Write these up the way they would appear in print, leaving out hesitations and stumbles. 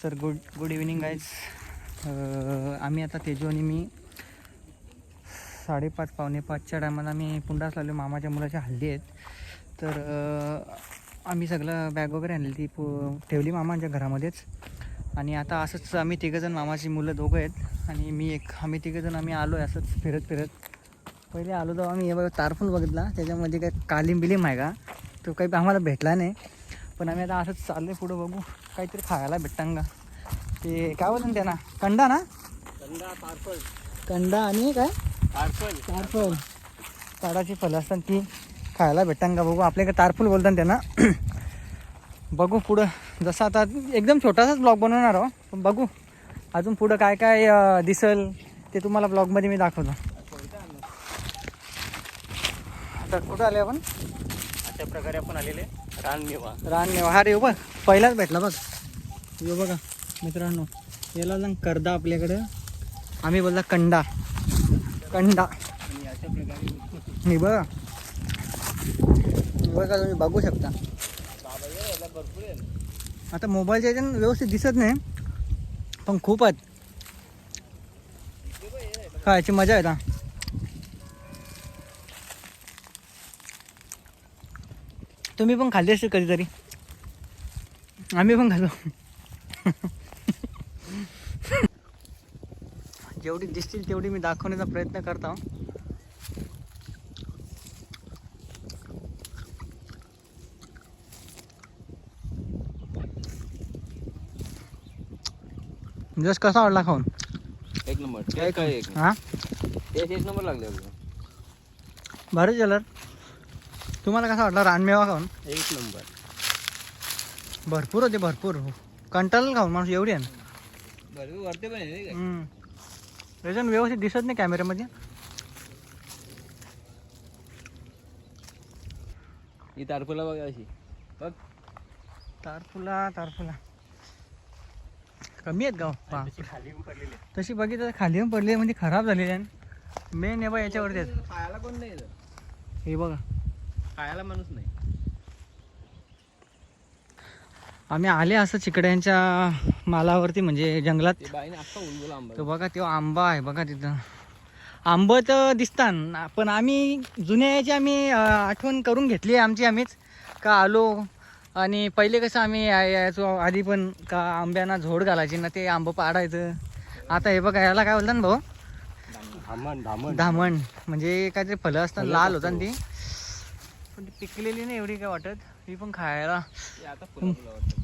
तर good evening guys. आम्ही आता तेजू आणि मी 5:30 पावणे 5च्या टायमाला आम्ही पुंडास लागलो. मामाच्या मुलाच्या हल्ली आहेत. तर आम्ही सगळं बॅग वगैरे आणली ती ठेवली मामांच्या घरामध्येच. आणि आता असंच आम्ही तिघंजण, मामाची मुलं दोघं आहेत आणि मी एक, आम्ही तिघंजण आम्ही आलो आहे असंच फिरत फिरत. पहिले आलो तेव्हा आम्ही हे बघा तारफूल बघितला, त्याच्यामध्ये काय कालीम बिलीम आहे का तो काही आम्हाला भेटला नाही. पण आम्ही आता असंच चाललो आहे पुढं, बघू काहीतरी खायला भेटतांगा. ते काय बोलतात त्यांना, कंडा ना, कंडा, तारफळ, कंडा आणि काय तारफळ, ताडाची फलं असतात ती खायला भेटतांगा. बघू आपल्याकडे तारफूल बोलतात त्यांना. बघू पुढं, जसं आता एकदम छोटासाच ब्लॉग बनवणार आहो, पण बघू अजून पुढं काय काय दिसेल ते तुम्हाला ब्लॉगमध्ये मी दाखवतो. आता कुठं आले आपण? अशा प्रकारे आपण आलेले रानमेवा. हा रे बघ पहिलाच भेटला बघ. यो बघा मित्रांनो, याला ना करदा आपल्याकडं, आम्ही बोलला कंडा. कंडा आणि अशा प्रकारे मी बघा तुम्ही बघू शकता. भरपूर आहे. आता मोबाईलच्या ह्याच्यानं व्यवस्थित दिसत नाही, पण खूप आहेत. खायची मजा आहे. आता तुम्ही पण खाल्ली असेल कधीतरी, आम्ही पण खाल्लो. जेवढी दिसतील तेवढी मी दाखवण्याचा प्रयत्न करतो. जस कसा आवडला खाऊन? एक नंबर. हां एक नंबर लागले. भारी झालं. तुम्हाला कसा वाटला रानमेवा खाऊन? एक नंबर. भरपूर होते, भरपूर. कंटाळलं खाऊन माणूस, एवढी आहे ना. भरपूर वरते पण आहे. त्याच्यानं व्यवस्थित दिसत नाही कॅमेऱ्यामध्ये. ही तारफुला बघा अशी बघ. तारफुला कमी आहेत गाव. खाली पडलेले. तशी बघितलं खाली येऊन पडली, म्हणजे खराब झालेली आहे. मेन हे बघा याच्यावरती आहेत. खायला कोण नाही, हे बघा खायला माणूस नाही. आम्ही आले असं चिकड्यांच्या मालावरती, म्हणजे जंगलात. ते बाईने अख्खा उलगला आंबा. तो बघा तो आंबा आहे बघा तिथं. आंबं तर दिसतात, पण आम्ही जुन्या याची आम्ही आठवण करून घेतली आहे आमची, आम्हीच का आलो. आणि पहिले कसं आम्ही यायचो आधी पण, का आंब्यांना झोड घालायची ना, ते आंबं पाडायचं. आता हे बघा याला काय बोलतात ना भाऊ? धामण. म्हणजे काहीतरी फलं असतात, लाल होतात ती, पण ती पिकलेली नाही एवढी काय वाटत. ती पण खायला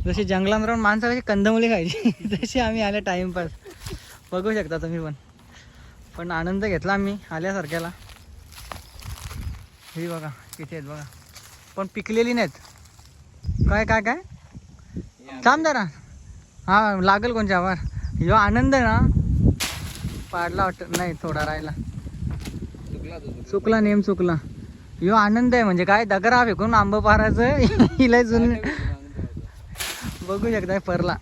जशी जंगलात राहून माणसं कशी कंदमुली खायची तशी आम्ही आले टाइमपास. बघू शकता तुम्ही पण आनंद घेतला आम्ही आल्यासारख्याला. ही बघा किती आहेत बघा, पण पिकलेली नाहीत. काय काय काय थांब जरा. हा लागेल कोणच्या आवार. ह्यो आनंद ना पाडला वाटत नाही, थोडा राहिला. चुकला नेम चुकला. ह्यो आनंद आहे, म्हणजे काय दगरा फेकून आंब पारायचं हिला जुन. बघू शकता परला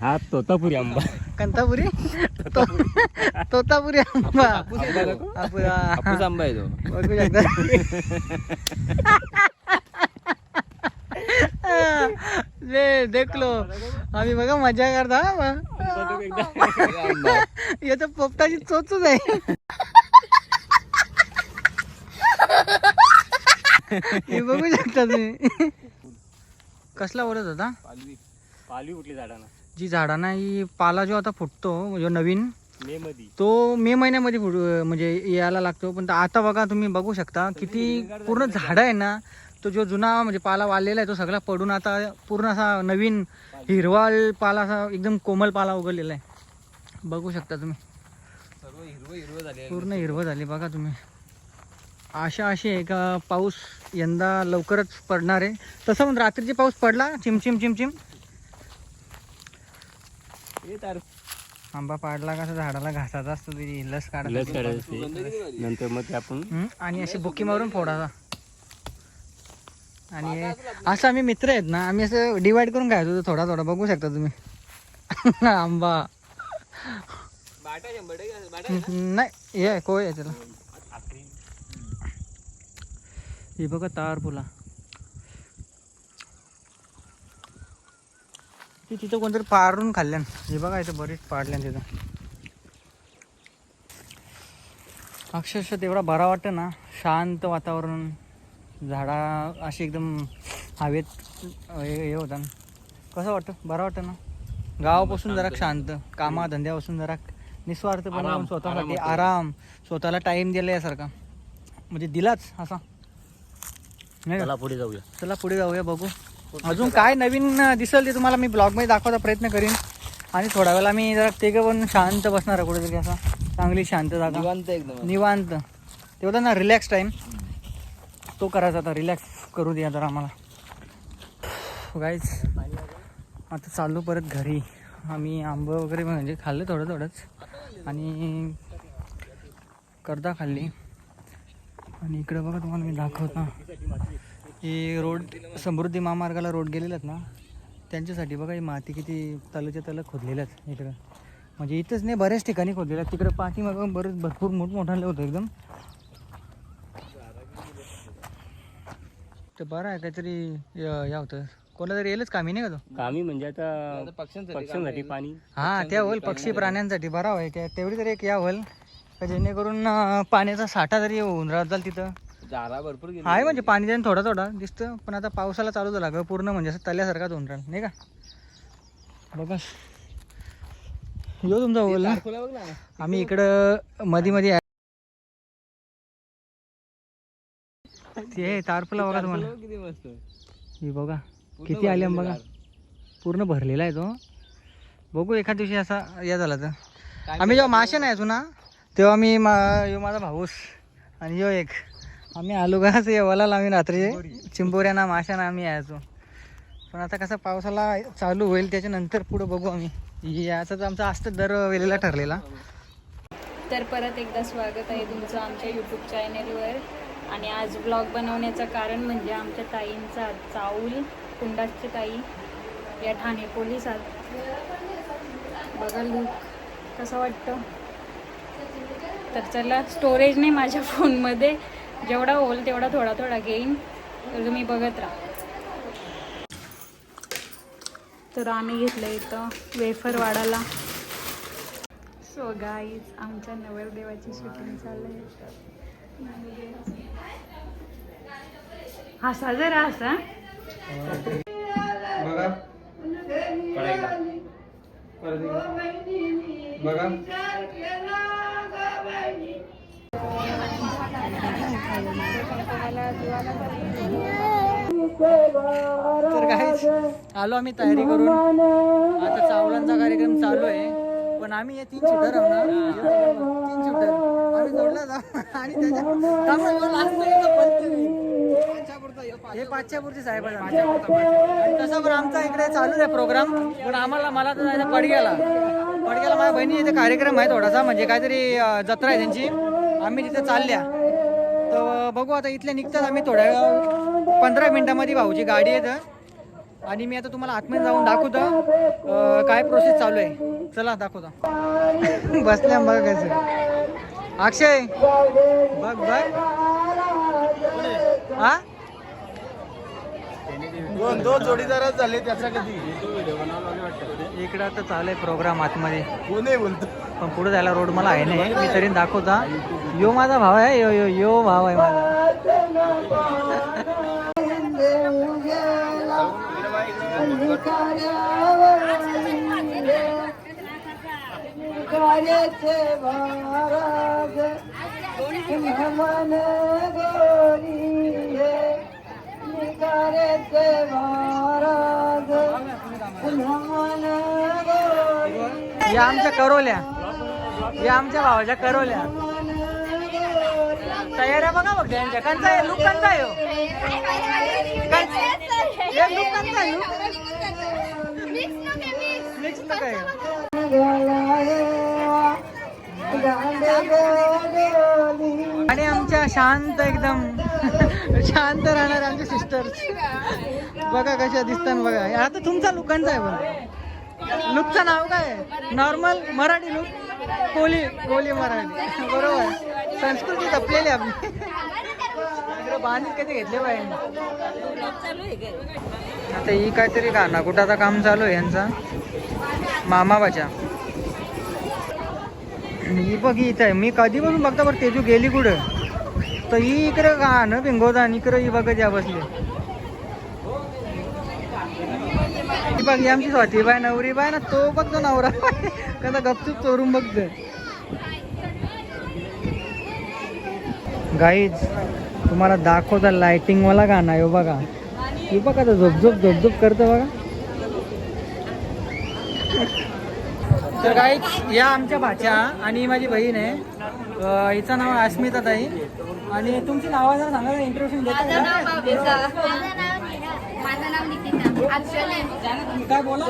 हा तोतापुरी आंबा. कंतापुरी तोतापुरी आंबा. हापूस आंबा आहे तो. बघू शकता. देखलो आम्ही बघा मजा करता. याच पोपटाची चोचच आहे. हे बघू शकता तुम्ही. कसला बोलत होता? पालवी कुठली झाडांना? जी झाडांना ही पाला जो आता फुटतो, जो नवीन मे मध्ये, तो मे महिन्यामध्ये म्हणजे यायला लागतो. पण आता बघा तुम्ही बघू शकता किती पूर्ण झाड आहे ना. तो जो जुना म्हणजे पाला वाढलेला आहे तो सगळा पडून आता पूर्ण असा नवीन हिरवाळ पाला, असा एकदम कोमल पाला उगवलेला आहे. बघू शकता तुम्ही, सर्व हिरवं झाले, पूर्ण हिरवं झाले. बघा तुम्ही, आशा अशी आहे का पाऊस यंदा लवकरच पडणार आहे. तसं पण रात्रीची पाऊस पडला, चिमचिम. आंबा पाडला कसा झाडाला घासाचा असतो, तरी लस काढायची नंतर मग ते आपण आणि अशी बुकी मारून फोडायचा. आणि असं आम्ही मित्र आहेत ना, आम्ही असं डिवाइड करून खायचो थोडा थोडा. बघू शकता तुम्ही आंबा. नाही हे कोय आहे त्याला. ही बघा तारफुला. ती तिथं कोणतरी पारून खाल्ल्यान. हे बघा इथं बरीच पाडल्यान तिथं. अक्षरशः तेवढा बरा वाटतं ना, शांत वातावरण, झाडा अशी एकदम हवेत हे होतं. कसं वाटतं? बरं वाटतं ना. गावापासून जरा शांत, कामा धंद्यापासून जरा निस्वार्थपणे स्वतःसाठी आराम, स्वतःला टाइम दिला यासारखा म्हणजे दिलाच असा. नाही का? चला पुढे जाऊया. चला पुढे जाऊया, बघू अजून काय नवीन दिसेल ते तुम्हाला मी ब्लॉगमध्ये दाखवायचा प्रयत्न करीन. आणि थोड्या वेळेला मी जरा तिघं पण शांत बसणार आहे कुठेतरी, असा चांगली शांत जागा, एकदम निवांत. ते होतं ना रिलॅक्स टाईम, तो करायचा आता. रिलॅक्स करू द्या जरा आम्हाला. गाईज आता चाललो परत घरी. आम्ही आंबं वगैरे म्हणजे खाल्लं थोडंच आणि कर्दा खाल्ली. आणि इकडे बघा तुम्हाला मी दाखवतो, हे रोड समृद्धी महामार्गाला रोड गेलेलात ना, त्यांच्यासाठी बघा ही माती किती तलच्या तल खोदलेल्यात इकडं. म्हणजे इथंच नाही, बऱ्याच ठिकाणी खोदलेल्या. तिकडं पाठीमागं भरपूर मोठमोठाले होतं एकदम. ते बरं आहे, काहीतरी या होतं कोणाला तरी येलच कामी नाही का तो कामी म्हणजे आता पक्ष्यांसाठी पाणी. हां त्या होईल, पक्षी प्राण्यांसाठी बरा होय. तेवढी तरी एक या होईल का, जेणेकरून पाण्याचा साठा तरी होऊन राहत तिथं. झाडा भरपूर आहे म्हणजे पाणी देणं थोडा दिसतं, पण आता पावसाला चालू झाला का पूर्ण म्हणजे असं तल्यासारखाच होऊन राहिलं नाही का. बघा यो तुमचा बोल ना. आम्ही इकडं मध्ये ते तारफुला बघा तुम्हाला. किती मस्त. ही बघा किती आले बघा, पूर्ण भरलेला आहे तो. बघू एखाद दिवशी असा या झाला तर. आम्ही जेव्हा मासे नाही यायचो ना, तेव्हा मी यो माझा भाऊस आणि यो एक आम्ही आलो का असं वलाला आम्ही रात्री चिंबोऱ्याना माशाना आम्ही यायचो. पण आता कसं पावसाला चालू होईल त्याच्यानंतर पुढं बघू आम्ही. याचा तर आमचा असतं दर वेळेला ठरलेला. तर परत एकदा स्वागत आहे तुमचं आमच्या यूट्यूब चॅनेलवर. आणि आज ब्लॉग बनवण्याचं कारण म्हणजे आमच्या ताईंचा चाऊल, कुंडाची ताई या ठाणे पोलिसात. बघा लूक कसं वाटतं. तर चला, स्टोरेज नाही माझ्या फोनमध्ये, जेवढा होईल तेवढा थोडा घेईन, तर तुम्ही बघत राहा. तर आम्ही घेतलं इथं वेफर वाढायला. सो गाईज आमच्या नवरदेवाची शूटिंग चालू आहे. हसा जरा हसा. बघा बघा तर काहीच आलो आम्ही तयारी करून. आता चावलांचा कार्यक्रम चालू आहे, पण आम्ही हे 3 शूटर आहो ना, 3 शूटर आम्ही जोडला जाऊ. आणि हे पाचच्यापूरचे साहेब आहेत आमच्या. आणि तसं पण आमचा इकडे चालू आहे प्रोग्राम, पण मला तर जायचं पडग्याला. माझ्या बहिणी इथे कार्यक्रम आहे थोडासा, म्हणजे काहीतरी जत्रा आहे त्यांची. आम्ही तिथे चालल्या, तर बघू आता इथल्या निघतात आम्ही थोड्या 15 मिनिटामध्ये. भाऊची गाडी आहे आणि मी आता तुम्हाला आतमध्ये जाऊन दाखवतो काय प्रोसेस चालू आहे. चला दाखवतो. बसल्या बघ कसं अक्षय, बघ हा 2 जोडीदारच झाले त्याचा कधी. इकडं आता चालू आहे प्रोग्राम आतमध्ये. कोणी बोलतो पण पुढे जायला रोड मला आहे नाही, मी तरी दाखवता. यो माझा भाव आहे, यो भाव आहे माझा. या आमच्या करोल्या, या आमच्या भावाच्या करोल्या. तयाऱ्या बघा बघ त्यांच्या. कंचा आहे लुक, कंचा आहे लुक, कंचा आहे मिक्स तर काय. आणि आमच्या शांत एकदम शांत राहणार आमच्या सिस्टर्स बघा कशा दिसतात बघा. आता तुमचा लुकांचा आहे बघा. लुकचं नाव काय? नॉर्मल मराठी लुक, कोली मराठी. बरोबर, संस्कृती जपलेली आपली. पाणी कधी घेतले पाहिजे आता ही काहीतरी गाणं कुठाचं काम चालू आहे यांचा मामा बाच्या ही बघ ही इथं आहे मी कधीपासून बघता बरं तेजू गेली कुठं तर ही इकडं गाणं भिंगवता आणि इकडं ही बघत या बसली ही बघ ही आमची स्वाती बाय नवरी बाय ना तो बघतो नवरा कसा गपचूप चोरून बघतो गाईज तुम्हाला दाखवता लाइटिंग वाला गाणं आहे बघा ही बघा आता झोपझोप करतं बघा तर गाईज या आमच्या भाच्या आणि माझी बहीण आहे हिचं नाव अस्मिता ताई आणि तुमची नाव जरा सांगा इंट्रोडक्शन देता माझं नाव निकिता काय बोला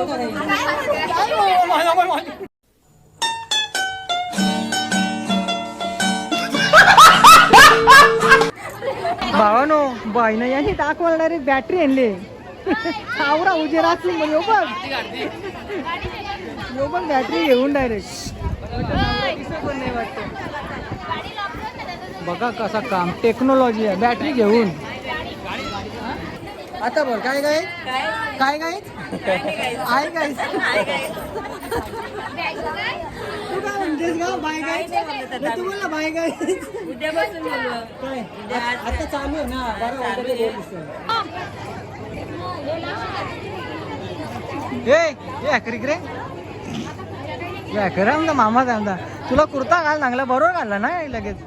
भावानो बाईनं यांनी दाखवायला डायरेक्ट बॅटरी आणली आवरा उजे रात्री म्हणजे बघ बॅटरी घेऊन डायरेक्ट बघा कसा काम टेक्नॉलॉजी आहे बॅटरी घेऊन आता बोल काय काय काय काय आहे काय तू काय म्हणतेस का बाय काय तुम्हाला बाय काय उद्यापासून काय आता चालू आहे ना रे खरं आमचा मामाच आमचा तुला कुर्ता घाल चांगला बरोबर घालला ना लगेच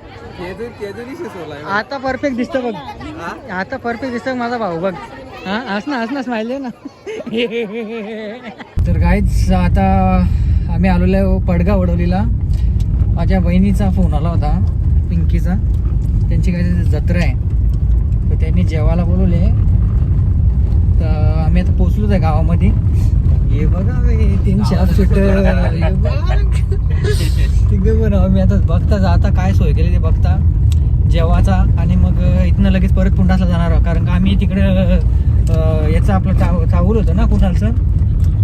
आता परफेक्ट दिसतं बघ आता परफेक्ट दिसतं माझा भाऊ बघ हा हसना स्माइल आहे ना तर गाईच आता आम्ही आलेलो आहे पडगा वडवलीला माझ्या बहिणीचा फोन आला होता पिंकीचा त्यांची काहीतरी जत्रा आहे तर त्यांनी जेवायला बोलवले तर आम्ही आता पोचलोच आहे गावामध्ये हे बघा तीन शार्प शूटर तिकडे पण आम्ही आता बघता आता काय सोय केली ते बघता जेवाचा आणि मग इथनं लगेच परत पुंडासला जाणार आहोत कारण का आम्ही तिकडं याचं आपलं चावूल होतं ना कुणालचं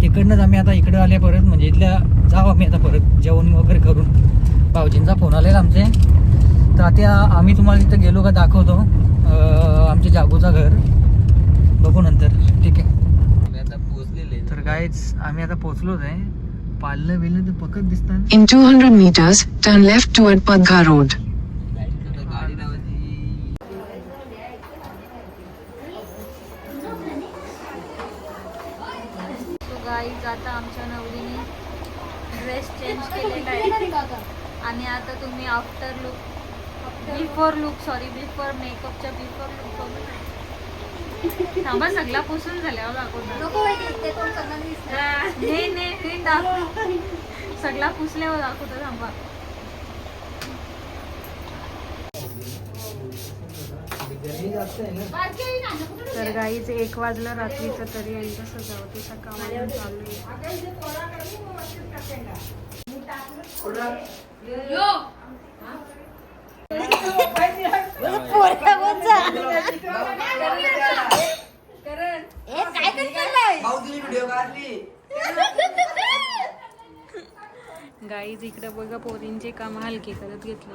तिकडनंच आम्ही आता इकडं आले परत म्हणजे इथल्या जाऊ आम्ही आता परत जेवण वगैरे करून भाऊजींचा फोन आलेला आमचे तर आता आम्ही तुम्हाला तिथं गेलो का दाखवतो आमच्या जागूचा घर बघू नंतर ठीक आहे तर गाईच आम्ही आता पोहोचलोच आहे पाळलं बिल्लं तर पकड दिसतात In 200 meters, turn left toward Padgha Road. Guys आता आमच्या नवरीने ड्रेस चेंज केलेला आहे आणि आता तुम्ही आफ्टर लुक बिफोर मेकअपच्या बिफोर लुक बघू थांबा सगळा पुसून झाल्यावर दाखवतो नाही सगळा पुसल्यावर दाखवतो थांबा तर गाईच 1 वाजला रात्रीचं तरी यांचं सजावटीचं काम चालू गाईज इकडे बघा पोरींची काम हलकी करत घेतली